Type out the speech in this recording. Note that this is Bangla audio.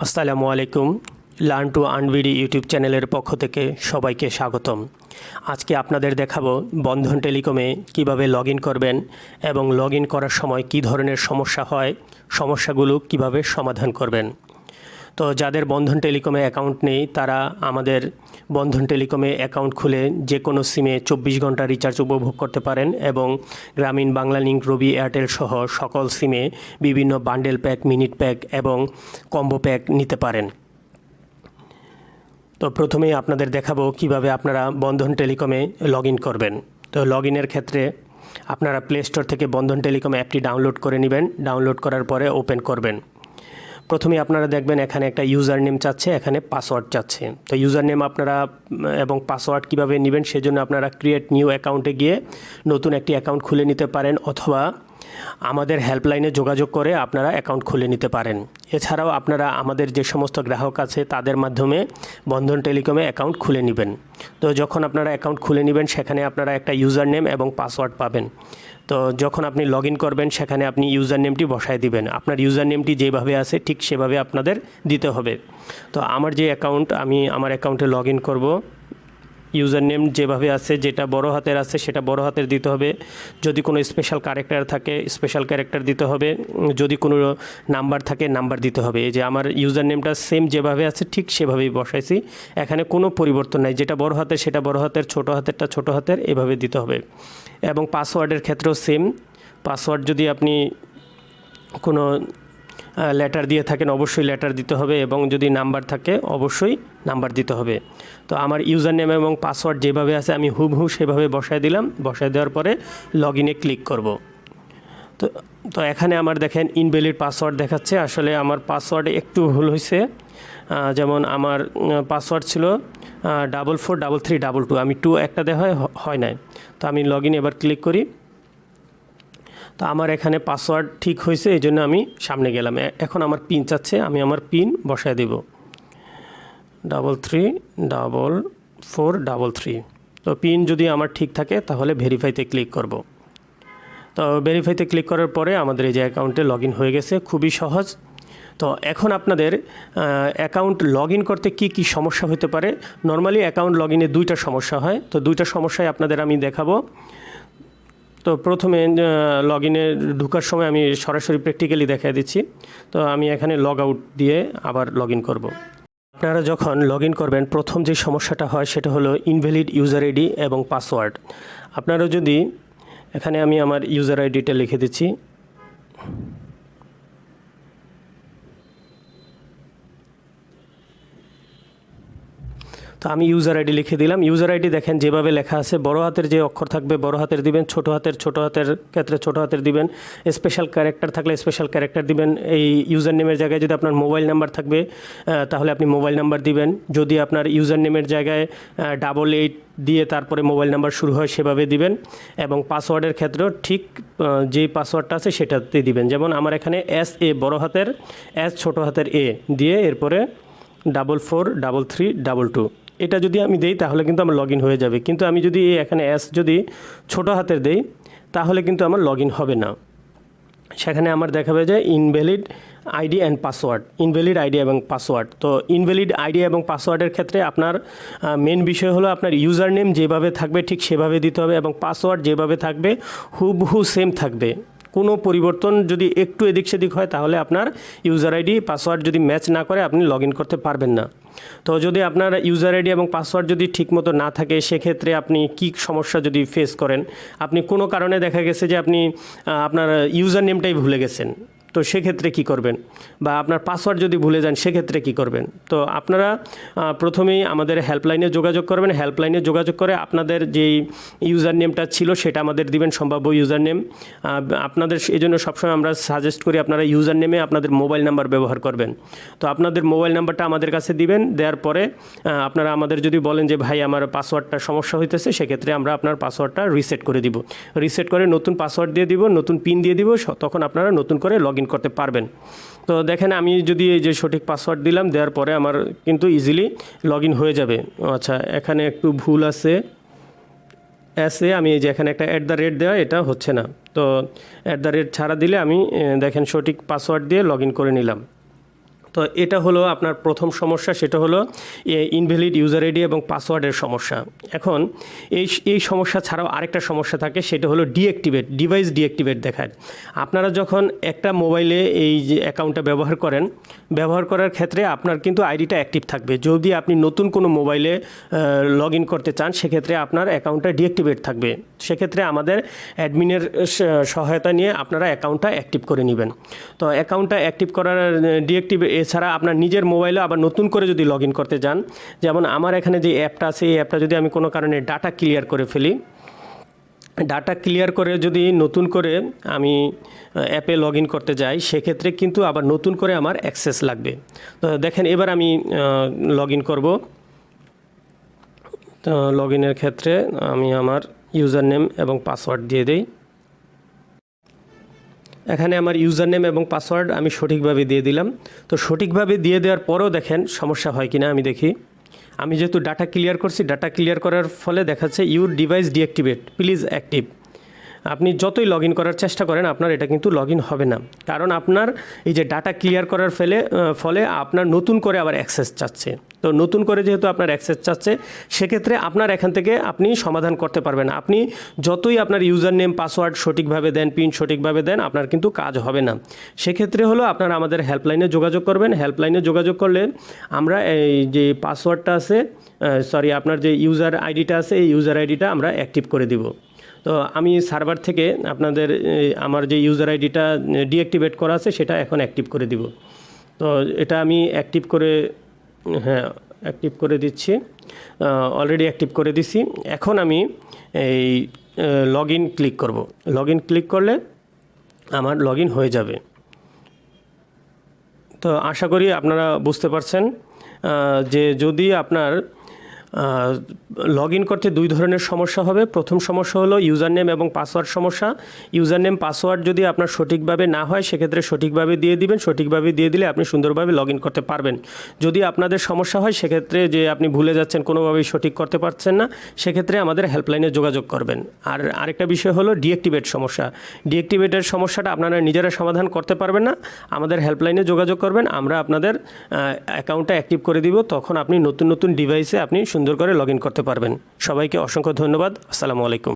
আসসালামু আলাইকুম। লার্ন টু আনভিডি ইউটিউব চ্যানেলের পক্ষ থেকে সবাইকে স্বাগতম। আজকে আপনাদের দেখাবো বন্ধন টেলিকমে কিভাবে লগ ইন করবেন এবং লগ ইন করার সময় কী ধরনের সমস্যা হয়, সমস্যাগুলো কিভাবে সমাধান করবেন। তো যাদের বন্ধন টেলিকমে অ্যাকাউন্ট নেই তারা আমাদের বন্ধন টেলিকমে অ্যাকাউন্ট খুলে যে কোনো সিমে 24 ঘন্টা রিচার্জ উপভোগ করতে পারেন এবং গ্রামীণ বাংলালিংক, রবি, এয়ারটেল সহ সকল সিমে বিভিন্ন বান্ডেল প্যাক, মিনিট প্যাক এবং কম্বো প্যাক নিতে পারেন। তো প্রথমেই আপনাদের দেখাবো কিভাবে আপনারা বন্ধন টেলিকমে লগ ইন করবেন। তো লগ ইনের ক্ষেত্রে আপনারা প্লে স্টোর থেকে বন্ধন টেলিকম অ্যাপটি ডাউনলোড করে নেবেন। ডাউনলোড করার পরে ওপেন করবেন। প্রথমে আপনারা দেখবেন এখানে একটা ইউজার নেম চাচ্ছে, এখানে পাসওয়ার্ড চাচ্ছে। তো ইউজার নেম আপনারা এবং পাসওয়ার্ড কীভাবে নেবেন সেজন্য আপনারা ক্রিয়েট নিউ অ্যাকাউন্টে গিয়ে নতুন একটি অ্যাকাউন্ট খুলে নিতে পারেন, অথবা আমাদের হেল্পলাইনে যোগাযোগ করে আপনারা অ্যাকাউন্ট খুলে নিতে পারেন। এছাড়াও আপনারা আমাদের যে সমস্ত গ্রাহক আছে তাদের মাধ্যমে বন্ধন টেলিকমে অ্যাকাউন্ট খুলে নেবেন। তো যখন আপনারা অ্যাকাউন্ট খুলে নেবেন সেখানে আপনারা একটা ইউজার নেম এবং পাসওয়ার্ড পাবেন। তো যখন আপনি লগ ইন করবেন সেখানে আপনি ইউজার নেমটি বসায় দিবেন। আপনার ইউজার নেমটি যেভাবে আছে ঠিক সেভাবে আপনাদের দিতে হবে। তো আমার যে অ্যাকাউন্ট, আমি আমার অ্যাকাউন্টে লগ ইন করবো। ইউজার নেম যেভাবে আছে, যেটা বড় হাতের আছে সেটা বড় হাতের দিতে হবে। যদি কোনো স্পেশাল ক্যারেক্টার থাকে স্পেশাল ক্যারেক্টার দিতে হবে। যদি কোনো নাম্বার থাকে নাম্বার দিতে হবে। এই যে আমার ইউজার নেমটা সেম যেভাবে আছে ঠিক সেভাবেই বসাইছি, এখানে কোনো পরিবর্তন নাই। যেটা বড় হাতের সেটা বড় হাতের, ছোটো হাতেরটা ছোটো হাতের, এভাবে দিতে হবে। এবং পাসওয়ার্ডের ক্ষেত্রেও সেম। পাসওয়ার্ড যদি আপনি কোনো লেটার দিয়ে থাকেন অবশ্যই লেটার দিতে হবে, এবং যদি নাম্বার থাকে অবশ্যই নাম্বার দিতে হবে। তো আমার ইউজার নেম এবং পাসওয়ার্ড যেভাবে আছে আমি হুবহু সেভাবে বসায় দিলাম। বসায় দেওয়ার পরে লগ ইনে ক্লিক করব। তো তো এখানে আমার দেখেন ইনভ্যালিড পাসওয়ার্ড দেখাচ্ছে। আসলে আমার পাসওয়ার্ডে একটু ভুল হয়েছে। যেমন আমার পাসওয়ার্ড ছিল 443322, আমি 2 একটা দেওয়া হয় নাই। তো আমি লগ ইন এবার ক্লিক করি। তো আমার এখানে পাসওয়ার্ড ঠিক হয়েছে, এই জন্য আমি সামনে গেলাম। এখন আমার পিন চাচ্ছে, আমি আমার পিন বসায় দেব 334433। তো পিন যদি আমার ঠিক থাকে তাহলে ভেরিফাইতে ক্লিক করব। তো ভেরিফাইতে ক্লিক করার পরে আমাদের এই যে অ্যাকাউন্টে লগ ইন হয়ে গেছে, খুবই সহজ। তো এখন আপনাদের অ্যাকাউন্ট লগ ইন করতে কি কি সমস্যা হতে পারে। নর্মালি অ্যাকাউন্ট লগ ইনে 2টা সমস্যা হয়। তো 2টা সমস্যায় আপনাদের আমি দেখাবো। তো প্রথমে লগ ইনে ঢোকার সময় আমি সরাসরি প্র্যাকটিক্যালি দেখিয়ে দিচ্ছি। তো আমি এখানে লগ আউট দিয়ে আবার লগ ইন করব। আপনারা যখন লগ ইন করবেন প্রথম যে সমস্যাটা হয় সেটা হলো ইনভ্যালিড ইউজার আইডি এবং পাসওয়ার্ড। আপনারা যদি এখানে আমি আমার ইউজার আইডিটা লিখে দিচ্ছি। তো আমি ইউজার আইডি লিখে দিলাম। ইউজার আইডি দেখেন যেভাবে লেখা আছে, বড় হাতের যে অক্ষর থাকবে বড় হাতের দিবেন, ছোট হাতের ক্ষেত্রে ছোট হাতের দিবেন, স্পেশাল ক্যারেক্টার থাকলে স্পেশাল ক্যারেক্টার দিবেন। এই ইউজার নেমের জায়গায় যদি আপনার মোবাইল নাম্বার থাকবে তাহলে আপনি মোবাইল নাম্বার দিবেন। যদি আপনার ইউজার নেমের জায়গায় 88 দিয়ে তারপরে মোবাইল নাম্বার শুরু হয় সেভাবে দিবেন। এবং পাসওয়ার্ডের ক্ষেত্রেও ঠিক যে পাসওয়ার্ডটা আছে সেটাতে দিবেন। যেমন আমার এখানে SA বড় হাতের, S ছোট হাতের A দিয়ে এরপরে 443322, এটা যদি আমি দেই তাহলে কিন্তু আমার লগ ইন হয়ে যাবে। কিন্তু আমি যদি এখানে যদি ছোট হাতের দেই তাহলে কিন্তু আমার লগ ইন হবে না। সেখানে আমার দেখাবে যে invalid ID and password, invalid ID এবং পাসওয়ার্ড। তো ইনভ্যালিড আইডি এবং পাসওয়ার্ডের ক্ষেত্রে আপনার মেন বিষয় হলো আপনার ইউজার নেম যেভাবে থাকবে ঠিক সেভাবে দিতে হবে, এবং পাসওয়ার্ড যেভাবে থাকবে হুবহু সেম থাকবে। কোনো পরিবর্তন যদি একটু এদিক সেদিক হয় তাহলে আপনার ইউজার আইডি পাসওয়ার্ড যদি ম্যাচ না করে আপনি লগ ইন করতে পারবেন না। তো যদি আপনার ইউজার আইডি এবং পাসওয়ার্ড যদি ঠিকমতো না থাকে সেক্ষেত্রে আপনি কি সমস্যা যদি ফেস করেন, আপনি কোনো কারণে দেখা গেছে যে আপনি আপনার ইউজার নেমটাই ভুলে গেছেন, তো সেক্ষেত্রে কি করবেন, বা আপনার পাসওয়ার্ড যদি ভুলে যান সেক্ষেত্রে কি করবেন। তো আপনারা প্রথমেই আমাদের হেল্পলাইনে যোগাযোগ করবেন। হেল্পলাইনে যোগাযোগ করে আপনাদের যেই ইউজার নেমটা ছিল সেটা আমাদের দিবেন, সম্ভাব্য ইউজার নেম। আপনাদের এই জন্য সবসময় আমরা সাজেস্ট করি আপনারা ইউজার নেমে আপনাদের মোবাইল নাম্বার ব্যবহার করবেন। তো আপনাদের মোবাইল নাম্বারটা আমাদের কাছে দিবেন। দেওয়ার পরে আপনারা আমাদের যদি বলেন যে ভাই আমার পাসওয়ার্ডটা সমস্যা হইতেছে, সেক্ষেত্রে আমরা আপনার পাসওয়ার্ডটা রিসেট করে দিব। রিসেট করে নতুন পাসওয়ার্ড দিয়ে দিব, নতুন পিন দিয়ে দিব, তখন আপনারা নতুন করে লগ ইন করতে পারবেন। তো দেখেন আমি যদি এই যে সঠিক পাসওয়ার্ড দিলাম, দেওয়ার পরে আমার কিন্তু ইজিলি লগ ইন হয়ে যাবে। আচ্ছা, এখানে একটু ভুল আছে, আমি এই যে এখানে একটা দেওয়া, এটা হচ্ছে না। তো ছাড়া দিলে আমি দেখেন সঠিক পাসওয়ার্ড দিয়ে লগ ইন করে নিলাম। তো এটা হলো আপনার প্রথম সমস্যা, সেটা হলো ইনভ্যালিড ইউজার আইডি এবং পাসওয়ার্ডের সমস্যা। এখন এই সমস্যা ছাড়াও আরেকটা সমস্যা থাকে, সেটা হলো ডিঅ্যাক্টিভেট, ডিভাইস ডিঅ্যাক্টিভেট দেখায়। আপনারা যখন একটা মোবাইলে এই যে অ্যাকাউন্টটা ব্যবহার করার ক্ষেত্রে আপনার কিন্তু আইডিটা অ্যাক্টিভ থাকবে। যদি আপনি নতুন কোনো মোবাইলে লগ ইন করতে চান, সেক্ষেত্রে আপনার অ্যাকাউন্টটা ডিঅ্যাক্টিভেট থাকবে। সেক্ষেত্রে আমাদের অ্যাডমিনের সহায়তা নিয়ে আপনারা অ্যাকাউন্টটা অ্যাক্টিভ করে নেবেন। তো অ্যাকাউন্টটা অ্যাক্টিভ করার ডিঅ্যাক্টিভ এছাড়া আপনার নিজের মোবাইলে আবার নতুন করে যদি লগ ইন করতে যান, যেমন আমার এখানে যে অ্যাপটা আছে, এই অ্যাপটা যদি আমি কোনো কারণে ডাটা ক্লিয়ার করে ফেলি, ডাটা ক্লিয়ার করে যদি নতুন করে আমি অ্যাপে লগ ইন করতে যাই, সেক্ষেত্রে কিন্তু আবার নতুন করে আমার অ্যাক্সেস লাগবে। তো দেখেন এবার আমি লগ ইন করবো। তো লগ ইনের ক্ষেত্রে আমি আমার ইউজার নেম এবং পাসওয়ার্ড দিয়ে দিই। এখানে আমার ইউজার নেম এবং পাসওয়ার্ড আমি সঠিকভাবে দিয়ে দিলাম। তো সঠিকভাবে দিয়ে দেওয়ার পরেও দেখেন সমস্যা হয় কিনা আমি দেখি। আমি যেহেতু ডাটা ক্লিয়ার করছি, ডাটা ক্লিয়ার করার ফলে দেখাচ্ছে your device deactivate, please active. আপনি যতই লগ ইন করার চেষ্টা করেন, আপনার এটা কিন্তু লগ ইন হবে না, কারণ আপনার এই যে ডাটা ক্লিয়ার করার ফলে আপনার নতুন করে আবার অ্যাক্সেস চাচ্ছে। তো নতুন করে যেহেতু আপনার অ্যাক্সেস চাচ্ছে, সেক্ষেত্রে আপনার এখান থেকে আপনি সমাধান করতে পারবেন। আপনি যতই আপনার ইউজার নেম পাসওয়ার্ড সঠিকভাবে দেন, পিন সঠিকভাবে দেন, আপনার কিন্তু কাজ হবে না। সেক্ষেত্রে হলো আপনারা আমাদের হেল্পলাইনে যোগাযোগ করবেন। হেল্পলাইনে যোগাযোগ করলে আমরা এই যে পাসওয়ার্ডটা আছে, আপনার যে ইউজার আইডিটা আছে, এই ইউজার আইডিটা আমরা অ্যাক্টিভ করে দিব। তো আমি সার্ভার থেকে আপনাদের আমার যে ইউজার আইডিটা ডিঅ্যাক্টিভেট করা আছে, সেটা এখন অ্যাক্টিভ করে দিব। তো এটা আমি অ্যাক্টিভ করে দিচ্ছি, অলরেডি অ্যাক্টিভ করে দিছি। এখন আমি এই লগ ইন ক্লিক করব। লগ ইন ক্লিক করলে আমার লগ ইন হয়ে যাবে। তো আশা করি আপনারা বুঝতে পারছেন যে যদি আপনার লগ ইন করতে দুই ধরনের সমস্যা হবে। প্রথম সমস্যা হলো ইউজার নেম এবং পাসওয়ার্ড সমস্যা। ইউজার নেম পাসওয়ার্ড যদি আপনার সঠিকভাবে না হয়, সেক্ষেত্রে সঠিকভাবে দিয়ে দিবেন। সঠিকভাবে দিয়ে দিলে আপনি সুন্দরভাবে লগ ইন করতে পারবেন। যদি আপনাদের সমস্যা হয়, সেক্ষেত্রে যে আপনি ভুলে যাচ্ছেন, কোনোভাবেই সঠিক করতে পারছেন না, সেক্ষেত্রে আমাদের হেল্পলাইনে যোগাযোগ করবেন। আর আরেকটা বিষয় হলো ডিঅ্যাক্টিভেট সমস্যা। ডিঅ্যাক্টিভেটের সমস্যাটা আপনারা নিজেরা সমাধান করতে পারবেন না, আমাদের হেল্পলাইনে যোগাযোগ করবেন। আমরা আপনাদের অ্যাকাউন্টটা অ্যাক্টিভ করে দিব। তখন আপনি নতুন নতুন ডিভাইসে আপনি সুন্দর করে লগ ইন করতে পারবেন। সবাইকে অসংখ্য ধন্যবাদ। আসসালামু আলাইকুম।